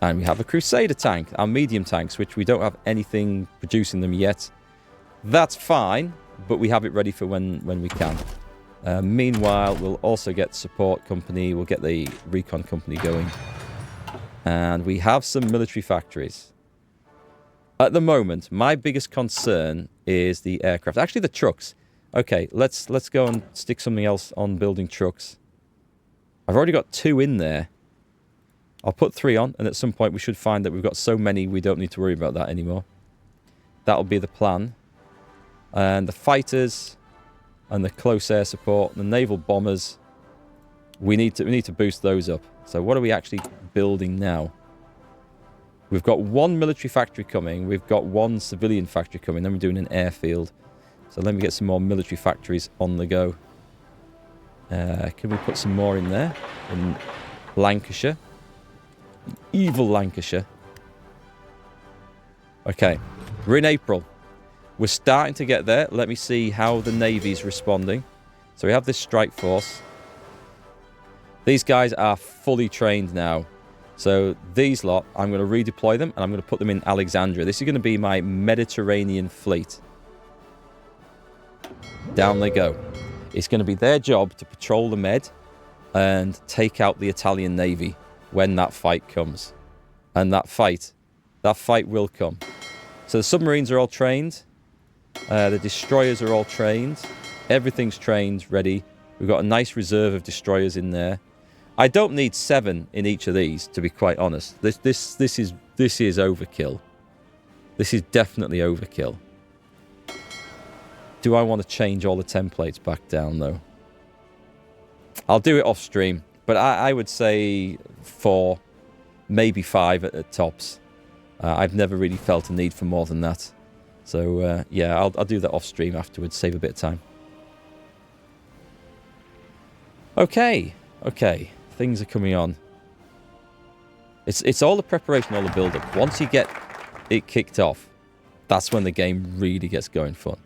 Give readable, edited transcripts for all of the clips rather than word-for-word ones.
And we have a Crusader tank, our medium tanks, which we don't have anything producing them yet. That's fine, but we have it ready for when we can. Meanwhile, we'll also get the support company. We'll get the recon company going. And we have some military factories. At the moment, my biggest concern is the aircraft. Actually, the trucks. Okay, let's go and stick something else on building trucks. I've already got 2 in there. I'll put 3 on, and at some point we should find that we've got so many we don't need to worry about that anymore. That'll be the plan. And the fighters and the close air support, the naval bombers, we need to boost those up. So what are we actually building now? We've got 1 military factory coming. We've got 1 civilian factory coming. Then we're doing an airfield. So let me get some more military factories on the go. Can we put some more in there? In Lancashire. Evil Lancashire. Okay. We're in April. We're starting to get there. Let me see how the Navy's responding. So we have this strike force. These guys are fully trained now. So these lot, I'm going to redeploy them and I'm going to put them in Alexandria. This is going to be my Mediterranean fleet. Down they go. It's going to be their job to patrol the Med and take out the Italian Navy when that fight comes. And that fight will come. So the submarines are all trained. The destroyers are all trained. Everything's trained, ready. We've got a nice reserve of destroyers in there. I don't need 7 in each of these, to be quite honest. This is overkill. This is definitely overkill. Do I want to change all the templates back down, though? I'll do it off stream, but I would say 4, maybe 5 at tops. I've never really felt a need for more than that. So, yeah, I'll do that off stream afterwards, save a bit of time. Okay. Things are coming on. It's all the preparation, all the build-up. Once you get it kicked off, that's when the game really gets going fun.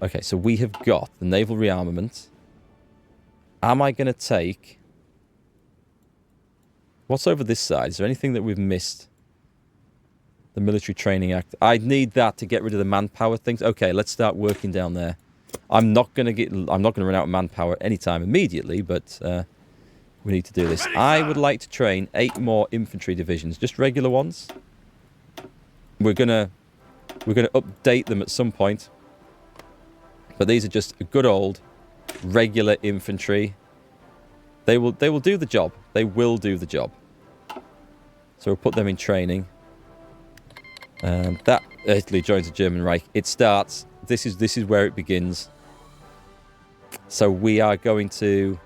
Okay, so we have got the naval rearmament. Am I going to take... What's over this side? Is there anything that we've missed? The Military Training Act. I need that to get rid of the manpower things. Okay, let's start working down there. I'm not going to run out of manpower anytime immediately, but we need to do this. I would like to train 8 more infantry divisions, just regular ones. We're gonna update them at some point. But these are just a good old regular infantry. They will do the job. They will do the job. So we'll put them in training. That Italy joins the German Reich. It starts. This is where it begins. So we are going to.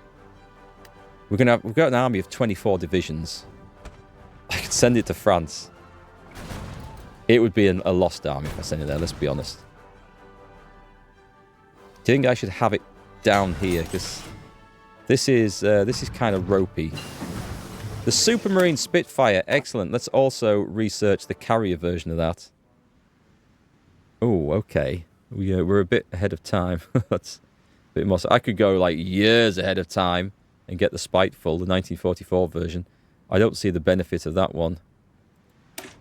We've got an army of 24 divisions. I could send it to France. It would be a lost army if I send it there. Let's be honest. Do you think I should have it down here? Because this is kind of ropey. The Supermarine Spitfire, excellent. Let's also research the carrier version of that. Oh, okay. We're a bit ahead of time. That's a bit more. So I could go like years ahead of time and get the Spiteful, the 1944 version. I don't see the benefit of that one.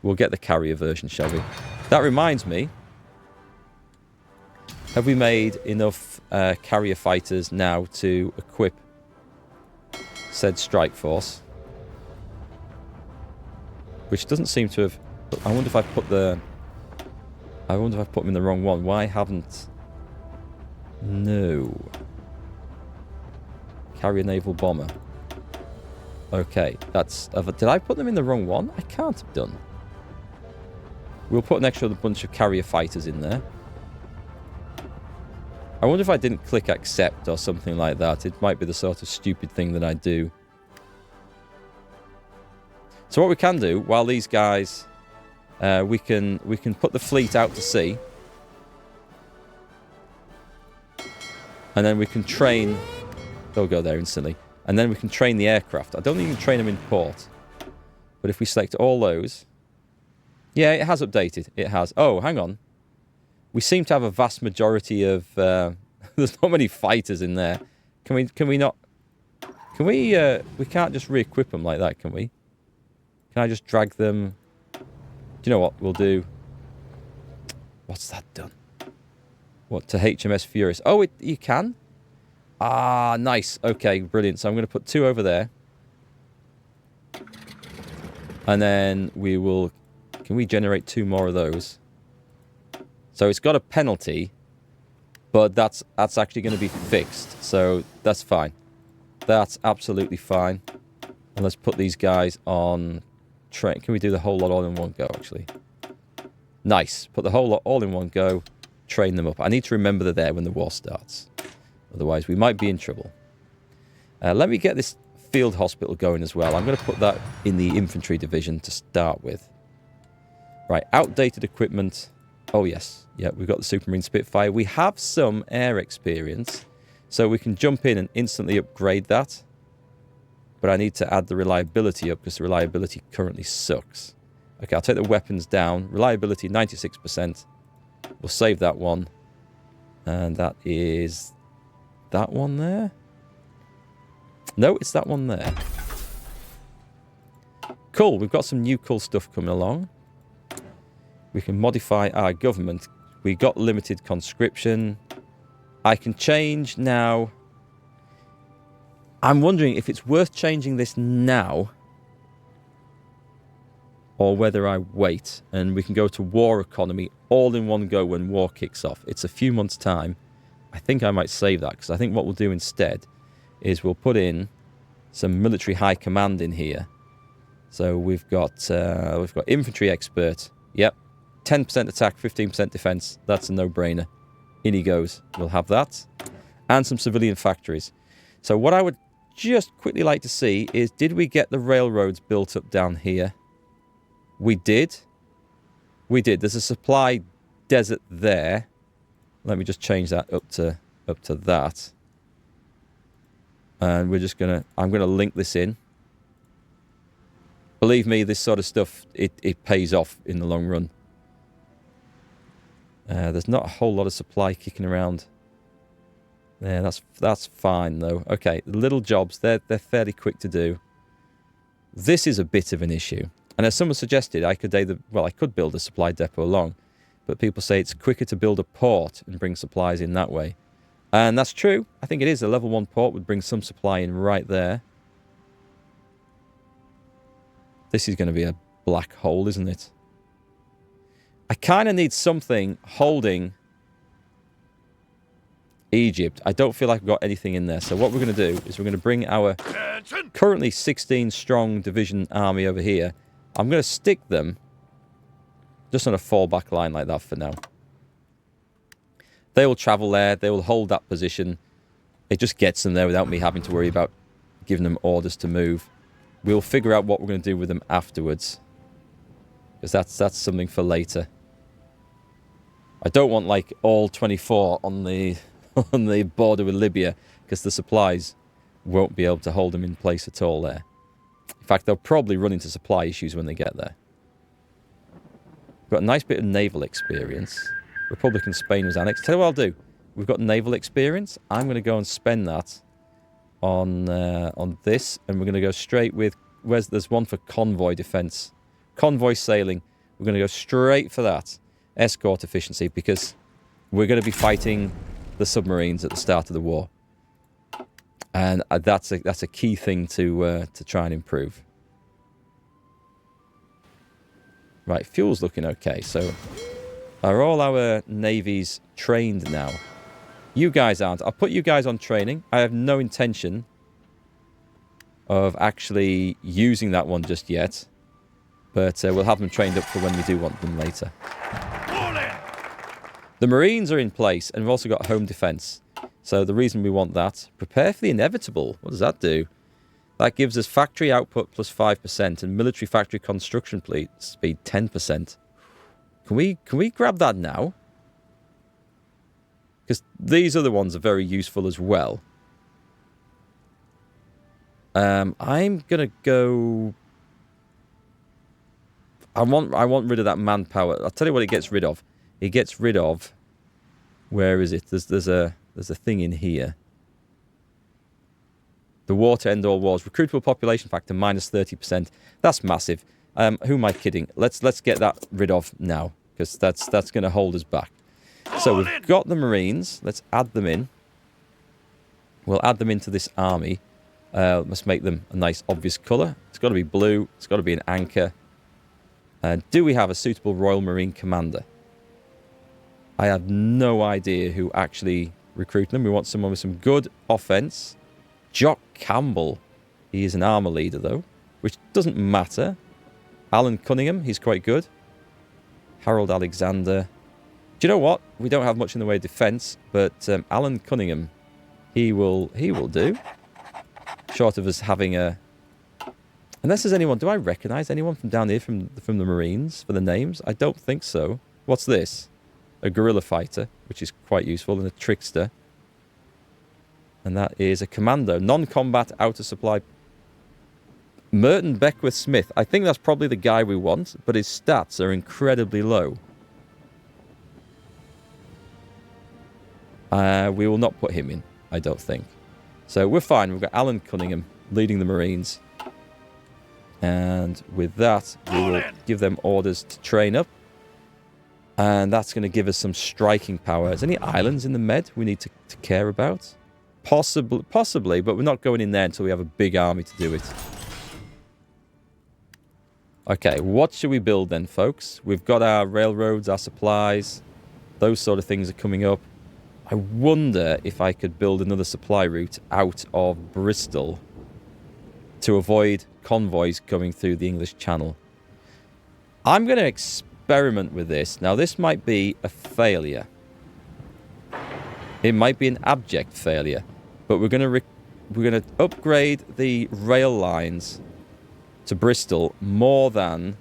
We'll get the carrier version, shall we? That reminds me. Have we made enough carrier fighters now to equip said strike force? Which doesn't seem to have... I wonder if I put them in the wrong one. Why haven't... No. Carrier naval bomber. Okay, that's... Did I put them in the wrong one? I can't have done. We'll put an extra bunch of carrier fighters in there. I wonder if I didn't click accept or something like that. It might be the sort of stupid thing that I do. So what we can do, while these guys... we can put the fleet out to sea. And then we can train... They'll go there instantly. And then we can train the aircraft. I don't even train them in port. But if we select all those... Yeah, it has updated. It has. Oh, hang on. We seem to have a vast majority of... there's not many fighters in there. Can we not... Can we... we can't just re-equip them like that, can we? Can I just drag them? Do you know what we'll do? What's that done? What, to HMS Furious? Oh, you can? Ah, nice. Okay, brilliant. So I'm going to put 2 over there. And then we will... Can we generate 2 more of those? So it's got a penalty, but that's actually going to be fixed. So that's fine. That's absolutely fine. And let's put these guys on train. Can we do the whole lot all in one go, actually? Nice. Put the whole lot all in one go. Train them up. I need to remember they're there when the war starts. Otherwise, we might be in trouble. Let me get this field hospital going as well. I'm going to put that in the infantry division to start with. Right, outdated equipment. Oh, yes. Yeah, we've got the Supermarine Spitfire. We have some air experience, so we can jump in and instantly upgrade that. But I need to add the reliability up because the reliability currently sucks. Okay, I'll take the weapons down. Reliability, 96%. We'll save that one. And that is... that one there? No, it's that one there. Cool, we've got some new cool stuff coming along. We can modify our government. We got limited conscription. I can change now. I'm wondering if it's worth changing this now or whether I wait and we can go to war economy all in one go when war kicks off. It's a few months' time. I think I might save that because I think what we'll do instead is we'll put in some military high command in here. So we've got infantry expert. Yep. 10% attack, 15% defense. That's a no-brainer. In he goes. We'll have that. And some civilian factories. So what I would just quickly like to see is, did we get the railroads built up down here? We did. We did. There's a supply desert there. Let me just change that up to that. And we're just gonna... I'm gonna link this in. Believe me, this sort of stuff, it pays off in the long run. There's not a whole lot of supply kicking around. Yeah, that's fine though. Okay, little jobs, they're fairly quick to do. This is a bit of an issue. And as someone suggested, I could build a supply depot along, but people say it's quicker to build a port and bring supplies in that way. And that's true. I think it is. A level 1 port would bring some supply in right there. This is going to be a black hole, isn't it? I kind of need something holding Egypt. I don't feel like I've got anything in there. So what we're going to do is we're going to bring our currently 16 strong division army over here. I'm going to stick them just on a fallback line like that for now. They will travel there. They will hold that position. It just gets them there without me having to worry about giving them orders to move. We'll figure out what we're going to do with them afterwards. Because that's something for later. I don't want like all 24 on the on the border with Libya, because the supplies won't be able to hold them in place at all there. In fact, they'll probably run into supply issues when they get there. We've got a nice bit of naval experience. Republican Spain was annexed. Tell you what I'll do. We've got naval experience. I'm going to go and spend that on this, and we're going to go straight with... there's one for convoy defense. Convoy sailing. We're going to go straight for that. Escort efficiency, because we're going to be fighting the submarines at the start of the war. And that's a key thing to try and improve. Right, fuel's looking okay. So, are all our navies trained now? You guys aren't. I'll put you guys on training. I have no intention of actually using that one just yet. But we'll have them trained up for when we do want them later. The Marines are in place, and we've also got home defense. So the reason we want that, prepare for the inevitable. What does that do? That gives us factory output plus 5% and military factory construction speed 10%. Can we grab that now? Because these other ones are very useful as well. I'm gonna go... I want rid of that manpower. I'll tell you what it gets rid of. It gets rid of... Where is it? There's a thing in here. The war to end all wars. Recruitable population factor minus 30%. That's massive. Who am I kidding? Let's get that rid of now, because that's going to hold us back. So we've got the Marines. Let's add them in. We'll add them into this army. Let's make them a nice, obvious colour. It's got to be blue. It's got to be an anchor. Do we have a suitable Royal Marine commander? I have no idea who actually recruited them. We want someone with some good offence. Jock Campbell. He is an armour leader, though, which doesn't matter. Alan Cunningham. He's quite good. Harold Alexander. Do you know what? We don't have much in the way of defence, but Alan Cunningham, he will do. Short of us having a... Unless there's anyone... Do I recognise anyone from down here from the Marines for the names? I don't think so. What's this? A guerrilla fighter, which is quite useful, and a trickster. And that is a commando. Non-combat outer supply. Merton Beckwith Smith. I think that's probably the guy we want, but his stats are incredibly low. We will not put him in, I don't think. So we're fine. We've got Alan Cunningham leading the Marines. And with that, we will give them orders to train up. And that's going to give us some striking power. Is there any islands in the Med we need to care about? Possibly, but we're not going in there until we have a big army to do it. Okay, what should we build then, folks? We've got our railroads, our supplies. Those sort of things are coming up. I wonder if I could build another supply route out of Bristol to avoid convoys coming through the English Channel. I'm going to experiment with this. Now, this might be a failure. It might be an abject failure, but we're going to upgrade the rail lines to Bristol more than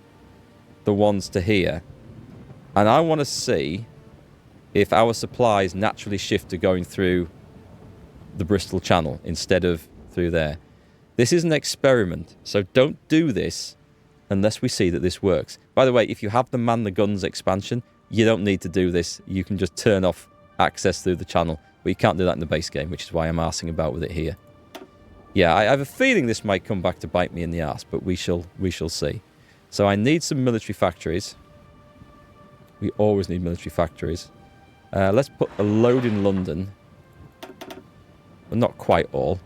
the ones to here. And I want to see if our supplies naturally shift to going through the Bristol Channel instead of through there. This is an experiment, so don't do this unless we see that this works. By the way, if you have the Man the Guns expansion, you don't need to do this. You can just turn off access through the channel, but you can't do that in the base game, which is why I'm arsing about with it here. Yeah, I have a feeling this might come back to bite me in the arse, but we shall see. So I need some military factories. We always need military factories. Let's put a load in London. But not quite all.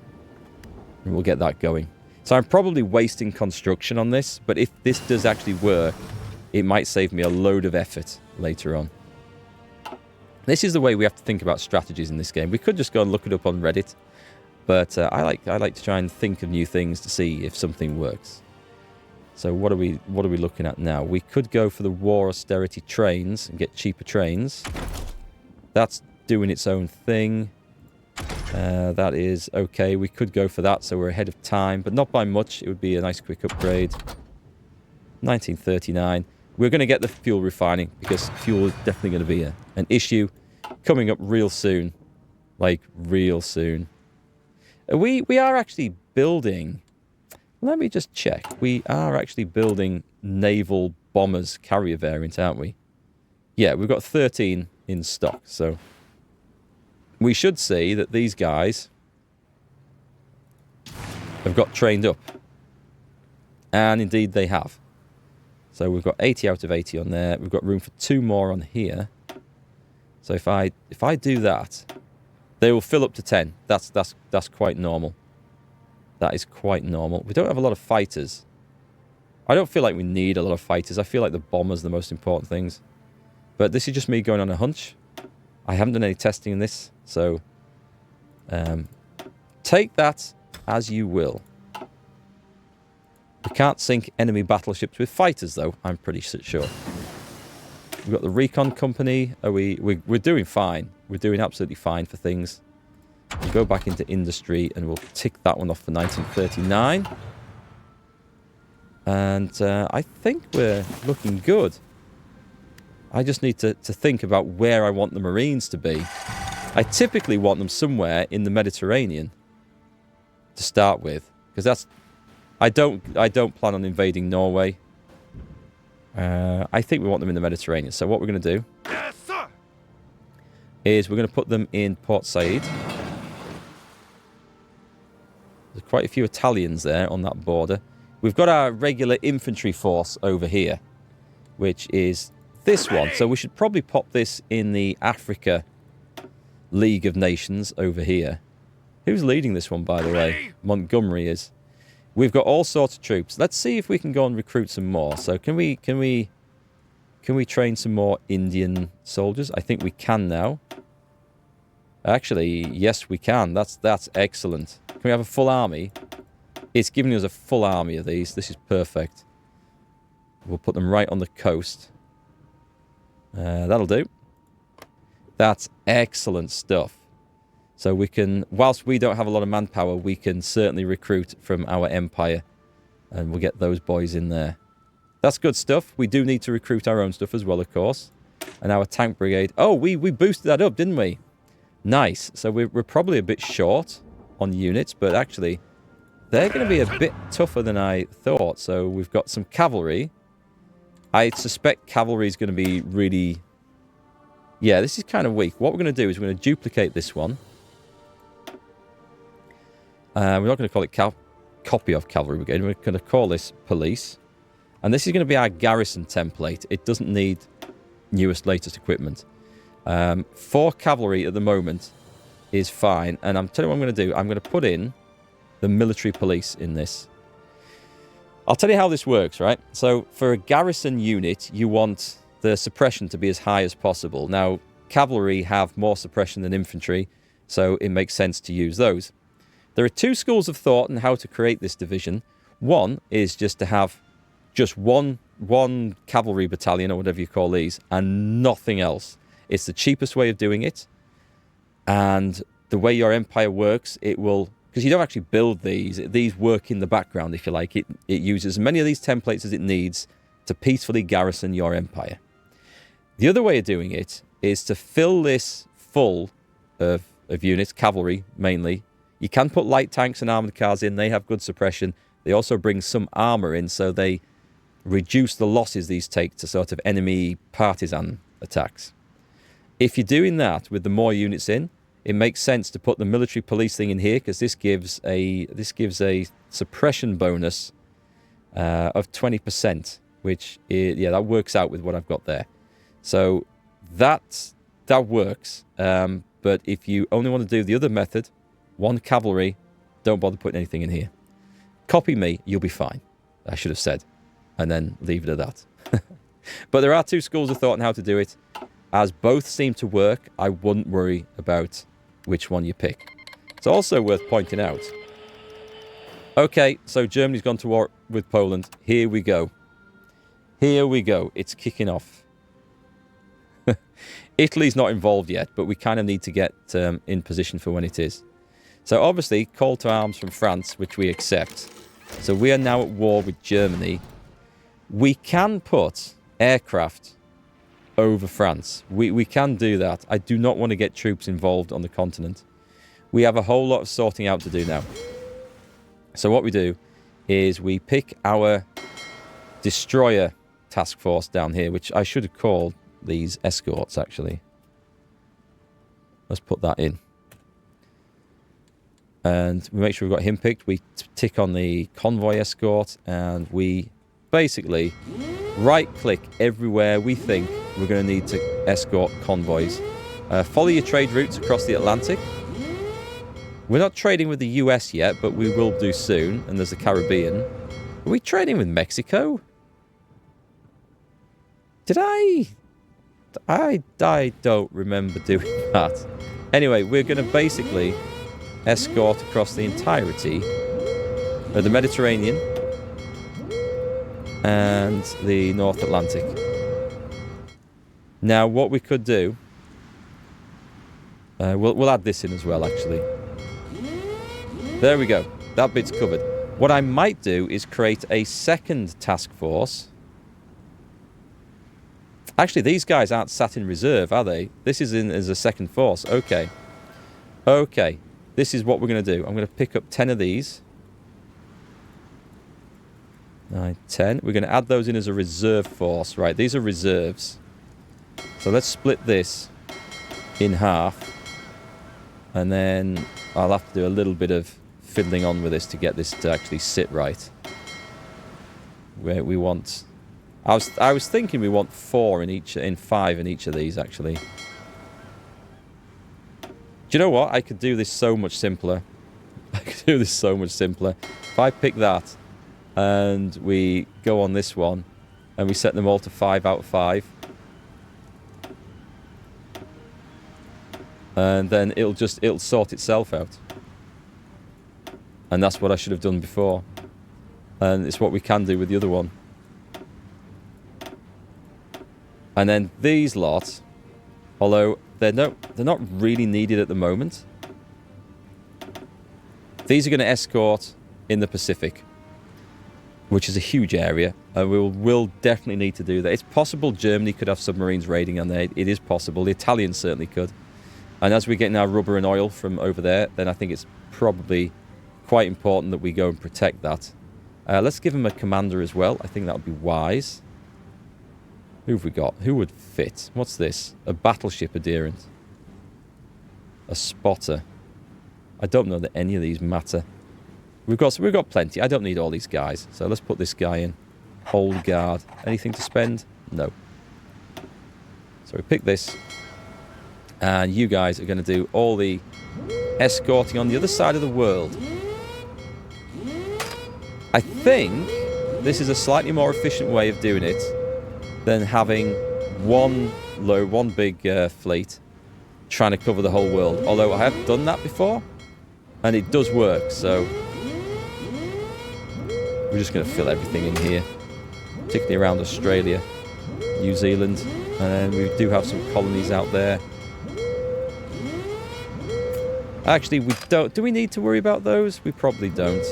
And we'll get that going. So I'm probably wasting construction on this, but if this does actually work, it might save me a load of effort later on. This is the way we have to think about strategies in this game. We could just go and look it up on Reddit, but I like to try and think of new things to see if something works. So what are we looking at now? We could go for the war austerity trains and get cheaper trains. That's doing its own thing. That is okay. We could go for that, so we're ahead of time, but not by much. It would be a nice quick upgrade. 1939. We're going to get the fuel refining, because fuel is definitely going to be an issue coming up real soon. Like, real soon. We are actually building... Let me just check. We are actually building naval bombers carrier variant, aren't we? Yeah, we've got 13 in stock, so... We should see that these guys have got trained up. And indeed they have. So we've got 80 out of 80 on there. We've got room for 2 more on here. So if I do that, they will fill up to 10. That's quite normal. That is quite normal. We don't have a lot of fighters. I don't feel like we need a lot of fighters. I feel like the bombers are the most important things. But this is just me going on a hunch. I haven't done any testing in this, so take that as you will. We can't sink enemy battleships with fighters, though, I'm pretty sure. We've got the recon company. We're doing fine. We're doing absolutely fine for things. We'll go back into industry, and we'll tick that one off for 1939. And I think we're looking good. I just need to think about where I want the Marines to be. I typically want them somewhere in the Mediterranean to start with, because that's... I don't plan on invading Norway. I think we want them in the Mediterranean. So what we're going to do is we're going to put them in Port Said. There's quite a few Italians there on that border. we've got our regular infantry force over here, which is this one. So we should probably pop this in the Africa League of Nations over here. Who's leading this one, by the way? Montgomery is. We've got all sorts of troops. Let's see if we can go and recruit some more. So can we train some more Indian soldiers? I think we can now. Actually, yes, we can. That's excellent. Can we have a full army? It's giving us a full army of these. This is perfect. We'll put them right on the coast. That'll do. That's excellent stuff. So we can, whilst we don't have a lot of manpower, we can certainly recruit from our empire. And we'll get those boys in there. That's good stuff. We do need to recruit our own stuff as well, of course. And our tank brigade. Oh, we boosted that up, didn't we? Nice. So we're probably a bit short on units, but actually they're going to be a bit tougher than I thought. So we've got some cavalry. I suspect cavalry is going to be really... Yeah, this is kind of weak. What we're going to do is we're going to duplicate this one. We're not going to call it copy of cavalry brigade. We're going to call this police. And this is going to be our garrison template. It doesn't need newest, latest equipment. 4 cavalry at the moment is fine. And I'm telling you what I'm going to do. I'm going to put in the military police in this. I'll tell you how this works, right? So for a garrison unit, you want the suppression to be as high as possible. Now, cavalry have more suppression than infantry, so it makes sense to use those. There are 2 schools of thought on how to create this division. One is just to have just one cavalry battalion, or whatever you call these, and nothing else. It's the cheapest way of doing it. And the way your empire works, it will... Because you don't actually build these. These work in the background, if you like. It uses as many of these templates as it needs to peacefully garrison your empire. The other way of doing it is to fill this full of units, cavalry mainly. You can put light tanks and armoured cars in. They have good suppression. They also bring some armour in, so they reduce the losses these take to sort of enemy partisan attacks. If you're doing that with the more units in, it makes sense to put the military police thing in here, because this gives a suppression bonus of 20%, which is, yeah, that works out with what I've got there. So that works. But if you only want to do the other method, 1 cavalry, don't bother putting anything in here. Copy me, you'll be fine. I should have said, and then leave it at that. But there are 2 schools of thought on how to do it. As both seem to work, I wouldn't worry about which one you pick. It's also worth pointing out. Okay, so Germany's gone to war with Poland. Here we go. Here we go. It's kicking off. Italy's not involved yet, but we kind of need to get in position for when it is. So obviously, call to arms from France, which we accept. So we are now at war with Germany. We can put aircraft over France. We can do that. I do not want to get troops involved on the continent. We have a whole lot of sorting out to do now. So what we do is we pick our destroyer task force down here, which I should have called these escorts, actually. Let's put that in. And we make sure we've got him picked. We tick on the convoy escort, and we basically right-click everywhere we think we're going to need to escort convoys. Follow your trade routes across the Atlantic. We're not trading with the US yet, but we will do soon. And there's the Caribbean. Are we trading with Mexico? Did I don't remember doing that. Anyway, we're going to basically escort across the entirety of the Mediterranean and the North Atlantic. Now, what we could do... we'll add this in as well, actually. There we go. That bit's covered. What I might do is create a second task force. Actually, these guys aren't sat in reserve, are they? This is in as a second force. Okay. Okay. This is what we're going to do. I'm going to pick up 10 of these. 9, 10. We're going to add those in as a reserve force. Right, these are reserves. So let's split this in half. And then I'll have to do a little bit of fiddling on with this to get this to actually sit right. where we want... I was thinking we want 4 in 5 in each of these, actually. Do you know what? I could do this so much simpler. I could do this so much simpler. If I pick that and we go on this one and we set them all to 5 out of 5. And then it'll sort itself out. And that's what I should have done before. And it's what we can do with the other one. And then these lot, although they're not really needed at the moment. These are going to escort in the Pacific, which is a huge area, and we'll definitely need to do that. It's possible Germany could have submarines raiding on there. It is possible. The Italians certainly could. And as we're getting our rubber and oil from over there, then I think it's probably quite important that we go and protect that. Let's give them a commander as well. I think that would be wise. Who have we got? Who would fit? What's this? A battleship adherent. A spotter. I don't know that any of these matter. We've got plenty. I don't need all these guys. So let's put this guy in. Old guard. Anything to spend? No. So we pick this. And you guys are going to do all the escorting on the other side of the world. I think this is a slightly more efficient way of doing it than having one big fleet trying to cover the whole world. Although I have done that before, and it does work, so we're just going to fill everything in here, particularly around Australia, New Zealand, and then we do have some colonies out there. Actually, we don't. Do we need to worry about those? We probably don't.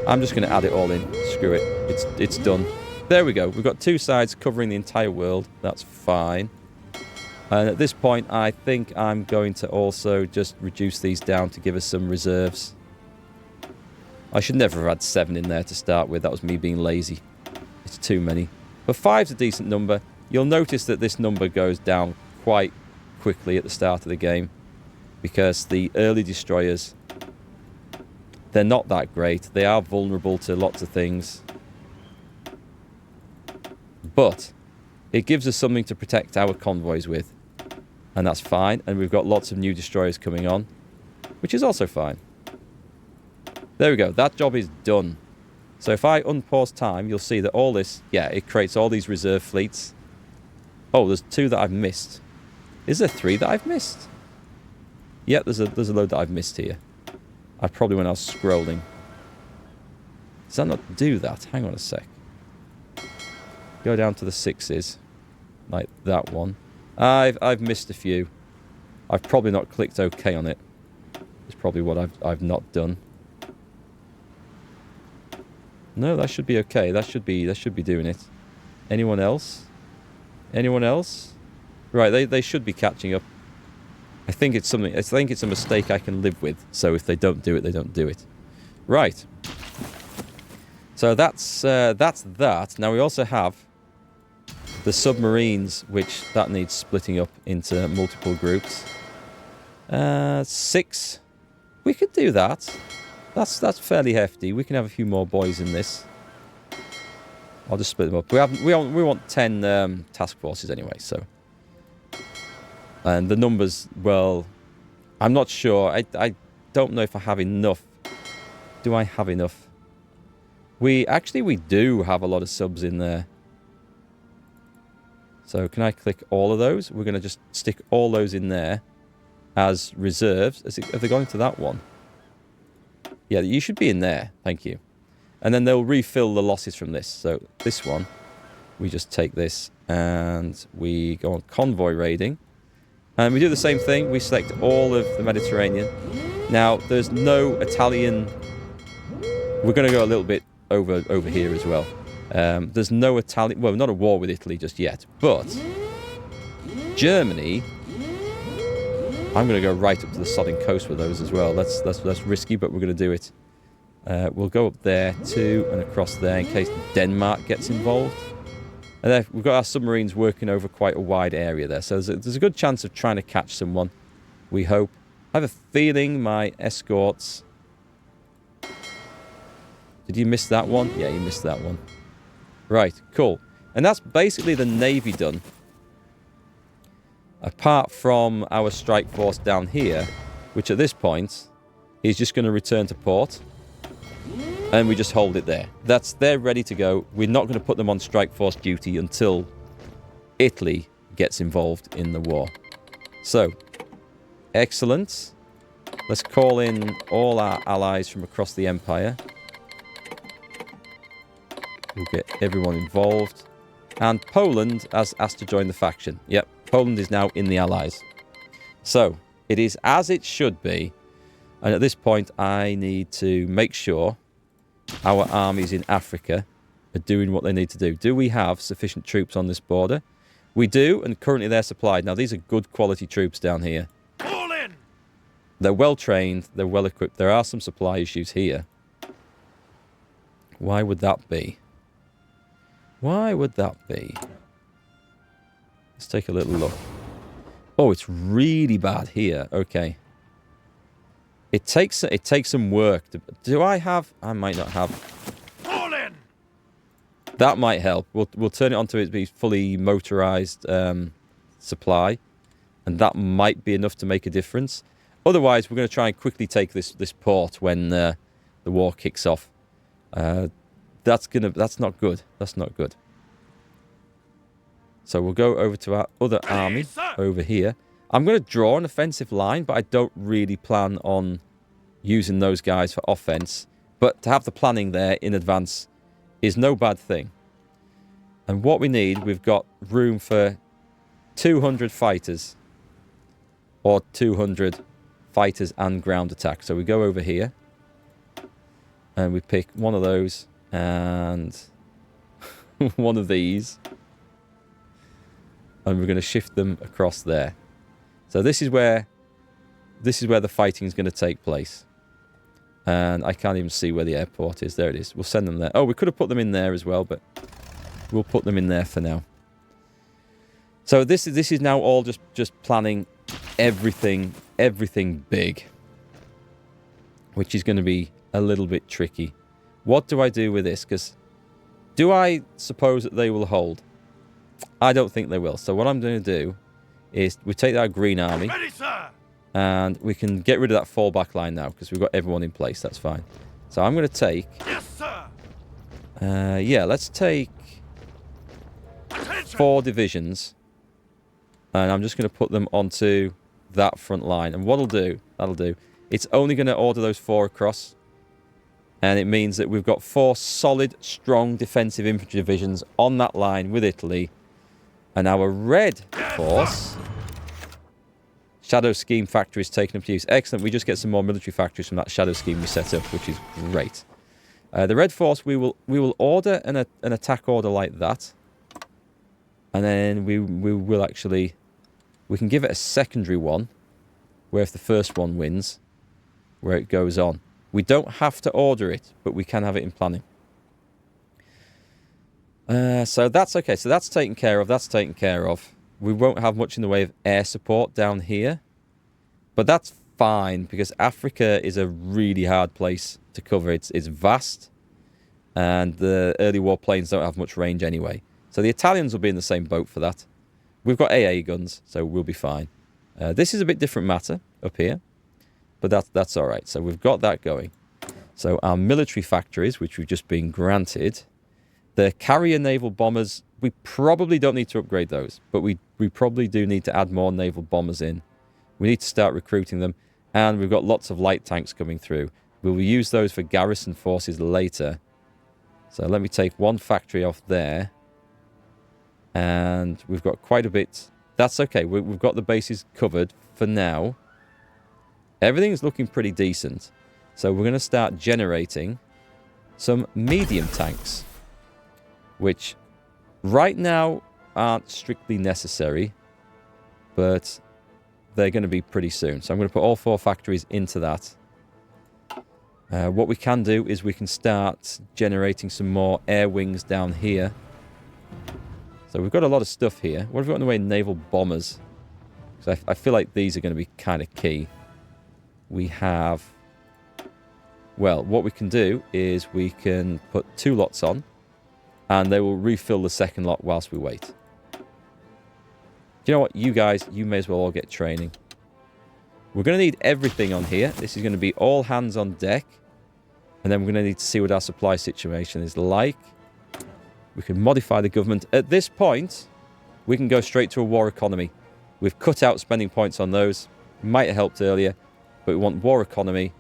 I'm just going to add it all in. Screw it. It's done. There we go. We've got 2 sides covering the entire world. That's fine. And at this point, I think I'm going to also just reduce these down to give us some reserves. I should never have had 7 in there to start with. That was me being lazy. It's too many. But 5's a decent number. You'll notice that this number goes down quite quickly at the start of the game, because the early destroyers, they're not that great. They are vulnerable to lots of things. But it gives us something to protect our convoys with. And that's fine. And we've got lots of new destroyers coming on, which is also fine. There we go. That job is done. So if I unpause time, you'll see that all this, yeah, it creates all these reserve fleets. Oh, there's 2 that I've missed. Is there 3 that I've missed? Yeah, there's a load that I've missed here. I probably when I was scrolling. Does that not do that? Hang on a sec. Go down to the 6s. Like that one. I've missed a few. I've probably not clicked OK on it. It's probably what I've not done. No, that should be okay. That should be doing it. Anyone else? Anyone else? Right, they should be catching up. I think it's something. I think it's a mistake I can live with. So if they don't do it, they don't do it. Right. So that's that. Now we also have the submarines, which that needs splitting up into multiple groups. 6. We could do that. That's fairly hefty. We can have a few more boys in this. I'll just split them up. We want 10 task forces anyway. So. And the numbers, well, I'm not sure. I don't know if I have enough. Do I have enough? We do have a lot of subs in there. So can I click all of those? We're going to just stick all those in there as reserves. Have they gone into that one? Yeah, you should be in there. Thank you. And then they'll refill the losses from this. So this one, we just take this and we go on convoy raiding. And we do the same thing. We select all of the Mediterranean. Now, there's no Italian... We're going to go a little bit over here as well. There's no Italian... Well, not a war with Italy just yet. But Germany... I'm going to go right up to the southern coast with those as well. That's risky, but we're going to do it. We'll go up there too and across there in case Denmark gets involved. And then we've got our submarines working over quite a wide area there. So there's a good chance of trying to catch someone, we hope. I have a feeling my escorts Did you miss that one? Yeah, you missed that one. Right, cool. And that's basically the Navy done. Apart from our strike force down here, which at this point is just going to return to port. And we just hold it there. They're ready to go. We're not going to put them on strike force duty until Italy gets involved in the war. So, excellent. Let's call in all our allies from across the empire. We'll get everyone involved. And Poland has asked to join the faction. Yep, Poland is now in the allies. So, it is as it should be. And at this point, I need to make sure our armies in Africa are doing what they need to do. Do we have sufficient troops on this border? We do, and currently they're supplied. Now, these are good quality troops down here. All in. They're well trained. They're well equipped. There are some supply issues here. Why would that be? Why would that be? Let's take a little look. Oh, it's really bad here. Okay. It takes some work. Do I have? I might not have. All in. That might help. We'll turn it on to it be fully motorized supply, and that might be enough to make a difference. Otherwise, we're going to try and quickly take this port when the war kicks off. That's not good. That's not good. So we'll go over to our other army over here. I'm going to draw an offensive line, but I don't really plan on using those guys for offense. But to have the planning there in advance is no bad thing. And what we need, we've got room for 200 fighters. Or 200 fighters and ground attack. So we go over here. And we pick one of those and one of these. And we're going to shift them across there. So this is where the fighting is going to take place. And I can't even see where the airport is. There it is. We'll send them there. Oh, we could have put them in there as well, but we'll put them in there for now. So this is now all just planning everything big, which is going to be a little bit tricky. What do I do with this? Because do I suppose that they will hold? I don't think they will. So what I'm going to do is we take that green army. Ready, sir. And we can get rid of that fallback line now because we've got everyone in place. That's fine. So I'm going to take... Yes, sir. Yeah, let's take 4 divisions. And I'm just going to put them onto that front line. And that'll do. It's only going to order those 4 across. And it means that we've got 4 solid, strong defensive infantry divisions on that line with Italy. And our red force... Shadow Scheme factory is taken up to use. Excellent. We just get some more military factories from that Shadow Scheme we set up, which is great. The red force, we will order an attack order like that. And then we will actually... We can give it a secondary one, where if the first one wins, where it goes on. We don't have to order it, but we can have it in planning. So that's okay. So that's taken care of. That's taken care of. We won't have much in the way of air support down here. But that's fine, because Africa is a really hard place to cover. It's vast, and the early war planes don't have much range anyway. So the Italians will be in the same boat for that. We've got AA guns, so we'll be fine. This is a bit different matter up here, but that's all right. So we've got that going. So our military factories, which we've just been granted, the carrier naval bombers, we probably don't need to upgrade those, but we probably do need to add more naval bombers in. We need to start recruiting them, and we've got lots of light tanks coming through. We will use those for garrison forces later. So let me take one factory off there. And we've got quite a bit. That's okay. We've got the bases covered for now. Everything's looking pretty decent. So we're going to start generating some medium tanks, which right now aren't strictly necessary, but they're going to be pretty soon. So I'm going to put all 4 factories into that. What we can do is we can start generating some more air wings down here. So we've got a lot of stuff here. What have we got in the way of naval bombers? Because I feel like these are going to be kind of key. We have Well, what we can do is we can put 2 lots on, and they will refill the second lot whilst we wait. Do you know what? You guys, you may as well all get training. We're going to need everything on here. This is going to be all hands on deck. And then we're going to need to see what our supply situation is like. We can modify the government. At this point, we can go straight to a war economy. We've cut out spending points on those. Might have helped earlier, but we want war economy.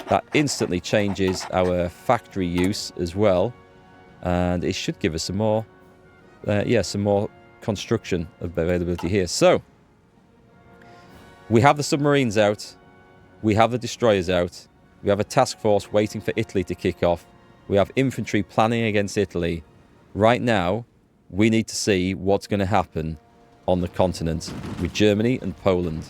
That instantly changes our factory use as well. And it should give us some more, some more construction availability here. So, we have the submarines out. We have the destroyers out. We have a task force waiting for Italy to kick off. We have infantry planning against Italy. Right now, we need to see what's going to happen on the continent with Germany and Poland.